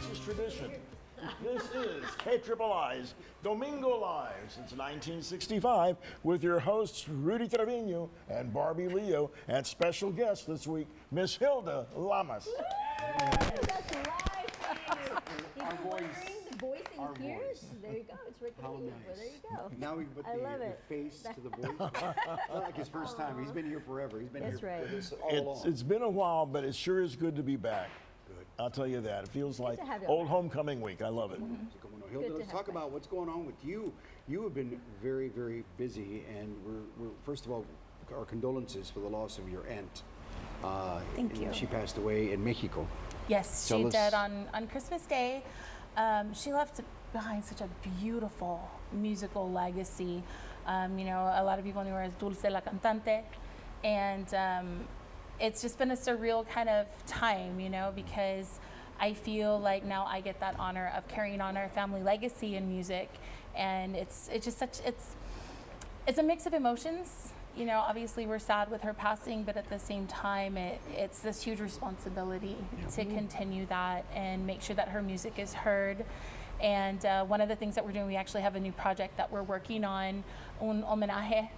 Texas tradition. This is KIII's Domingo Live since 1965 with your hosts Rudy Trevino and Barbie Leo and special guest this week, Miss Hilda Lamas. That's live. Our voice. The voice in Our here. voice. There you go. It's Rick How and Eve. nice. There you go. Now we put I love the it. face to the voice. Not like his first time. He's been here forever. He's been That's here right. with us all along. It's been a while, but it sure is good to be back. Good. I'll tell you that. It feels like to have you old back. homecoming week. I love it. Hilda, to let's have talk you. about what's going on with you. You have been very, very busy, and we're first of all, our condolences for the loss of your aunt. Thank you. She passed away in Mexico. Yes, Tell she us- did on Christmas Day. She left behind such a beautiful musical legacy. A lot of people knew her as Dulce la Cantante. And it's just been a surreal kind of time, because I feel like now I get that honor of carrying on our family legacy in music. And it's a mix of emotions. Obviously we're sad with her passing, but at the same time, it's this huge responsibility to continue that and make sure that her music is heard. And one of the things that we're doing, we actually have a new project that we're working on, un homenaje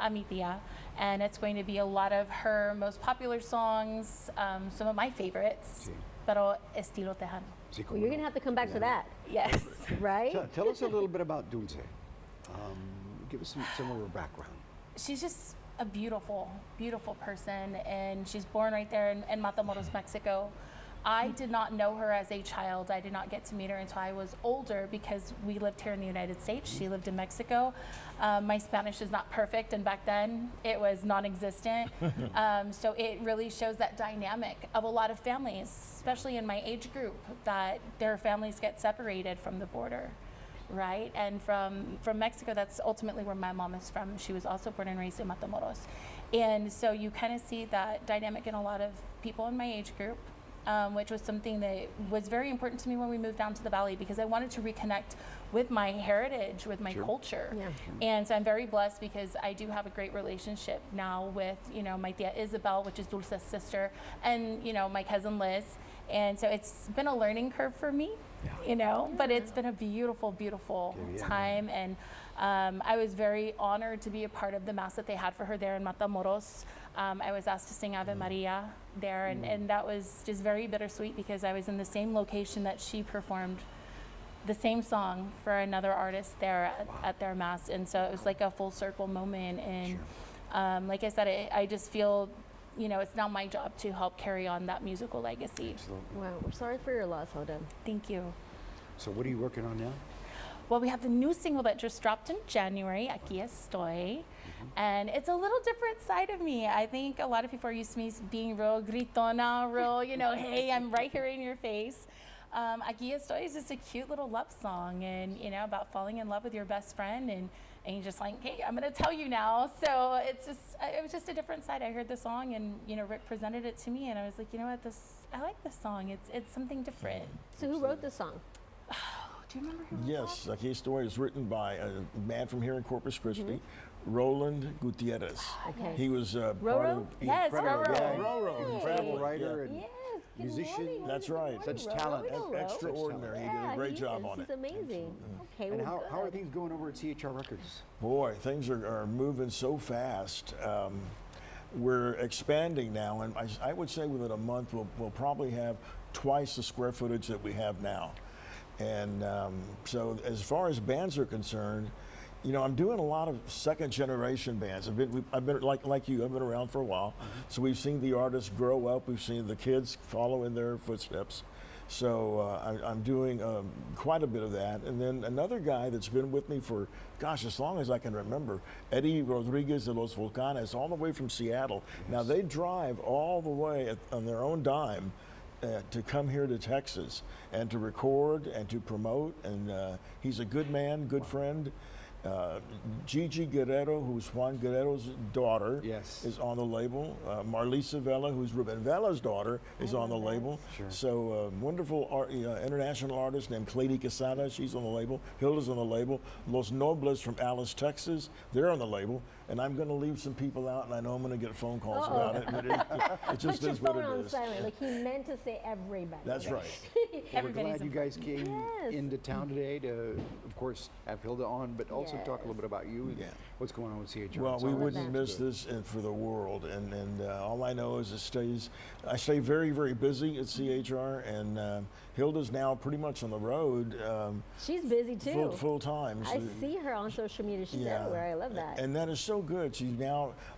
a mi tía, and it's going to be a lot of her most popular songs, some of my favorites, pero estilo tejano. Sí, Well, you're going to have to come back for that, Yes. right? Tell us a little bit about Dulce. Give us some of her background. She's just a beautiful, beautiful person, and she's born right there in Matamoros, Mexico. I did not know her as a child. I did not get to meet her until I was older because we lived here in the United States. She lived in Mexico. My Spanish is not perfect, and back then it was non-existent. So it really shows that dynamic of a lot of families, especially in my age group, that their families get separated from the border. Right, and from Mexico, that's ultimately where my mom is from. She was also born and raised in Matamoros. And so you kind of see that dynamic in a lot of people in my age group, which was something that was very important to me when we moved down to the Valley, because I wanted to reconnect with my heritage, with my culture. Yeah. And so I'm very blessed because I do have a great relationship now with, my tia Isabel, which is Dulce's sister, and, my cousin Liz. And so it's been a learning curve for me, but it's been a beautiful, beautiful time. And I was very honored to be a part of the mass that they had for her there in Matamoros. I was asked to sing Ave Maria there, and that was just very bittersweet because I was in the same location that she performed the same song for another artist there at their mass. And so it was like a full circle moment. And like I said, I just feel it's now my job to help carry on that musical legacy. Wow, we're sorry for your loss, Hilda. Thank you. So what are you working on now? Well, we have the new single that just dropped in January, Aquí Estoy. And it's a little different side of me. I think a lot of people are used to me being real gritona, real, hey, I'm right here in your face. Aquí Estoy is just a cute little love song and, about falling in love with your best friend and you're just like, hey, I'm going to tell you now. So it was just a different side. I heard the song and, Rick presented it to me and I was like, I like this song. It's something different. So who wrote this song? Do you remember who wrote Yes, Aquí Estoy is written by a man from here in Corpus Christi, Roland Gutierrez. Okay. He was part Roro? of... Yes, Incredible, Roro. yeah. Roro. Incredible writer and Yes, good musician. morning. That's right. Good morning, Such Roro. talent. We know Roro. Extraordinary. He did a Yeah, great he job is. on He's it. amazing. Okay, And well, how are good. things going over at CHR Records? Boy, things are moving so fast. We're expanding now, and I would say within a month we'll probably have twice the square footage that we have now. And so as far as bands are concerned, I'm doing a lot of second generation bands. I've been like you, I've been around for a while. So we've seen the artists grow up, we've seen the kids follow in their footsteps. So I'm doing quite a bit of that. And then another guy that's been with me for, as long as I can remember, Eddie Rodriguez de los Volcanes, all the way from Seattle. Now they drive all the way on their own dime to come here to Texas and to record and to promote. And he's a good man, good friend. Gigi Guerrero, who's Juan Guerrero's daughter, Yes. is on the label. Marlisa Vela, who's Ruben Vela's daughter, is on the label. Sure. So wonderful international artist named Clady Quesada, she's on the label. Hilda's on the label. Los Nobles from Alice, Texas, they're on the label. and I'm going to leave some people out, and I know I'm going to get phone calls about it, but it just Put your is what phone it on is. silent. Like he meant to say everybody. That's right. Well, we're Everybody's glad you guys came Yes. into town today to, of course, have Hilda on, but also talk a little bit about you and Yeah. what's going on with CHR. Well, It's we all right. wouldn't miss this for the world, and all I know is I stay very, very busy at CHR, and Hilda's now pretty much on the road She's busy too. full time. I see her on social media. She's everywhere. I love that. And that is so good.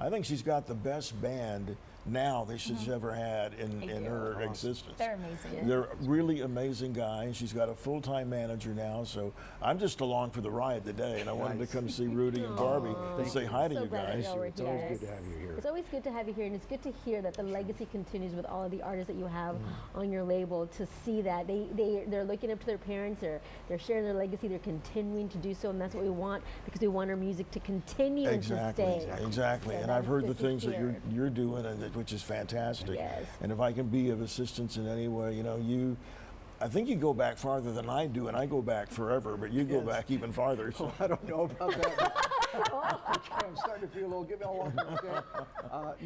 I think she's got the best band now that she's ever had in her existence. They're amazing. Yeah. They're really amazing guys. She's got a full-time manager now, so I'm just along for the ride today, and I wanted to come see Rudy and Barbie and say hi to So you glad that guys. y'all were It's always here. good to have you here. It's always good to have you here, and it's good to hear that the legacy continues with all of the artists that you have on your label. To see that they're looking up to their parents, they're sharing their legacy, they're continuing to do so, and that's what we want because we want our music to continue and to stay. Exactly. So And that I've is heard good the to things that hear. you're doing, which is fantastic. Yes. And if I can be of assistance in any way, I think you go back farther than I do, and I go back forever, but you go back even farther. So. I don't know about that. Okay, I'm starting to feel a little, give me a walk. Okay.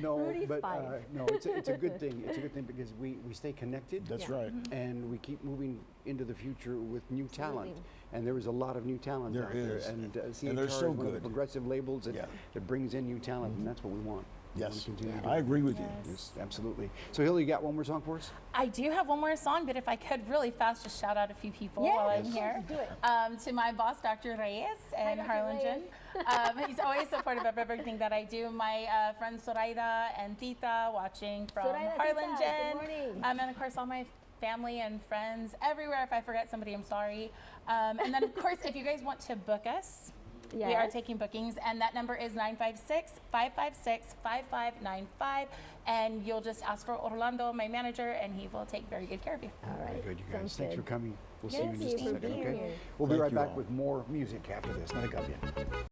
No, Rudy's but fine. no, it's a good thing. It's a good thing because we stay connected. That's Yeah. right. And we keep moving into the future with new talent. Absolutely. And there is a lot of new talent There out is. there. And CHR And they're is so one of the good. progressive labels that, Yeah. that brings in new talent, and that's what we want. We want Yes, to continue to do I it. agree with you. Yes, absolutely. So, Hilda, you got one more song for us? I do have one more song, but if I could really fast just shout out a few people while I'm Yes, here. do it. To my boss, Dr. Reyes in Dr. Harlingen. He's always supportive of everything that I do. My friend Zoraida and Tita watching from Zoraida, Tita, Harlingen. good morning. And of course, all my family and friends everywhere. If I forget somebody, I'm sorry. And then, of course, if you guys want to book us, we are Yes. taking bookings, and that number is 956-556-5595. And you'll just ask for Orlando, my manager, and he will take very good care of you. All right. Very good, you guys. Sounds Thanks good. for coming. We'll see you in Thank just a you for second, being okay? here. We'll be Thank right you back all. with more music after this. Not a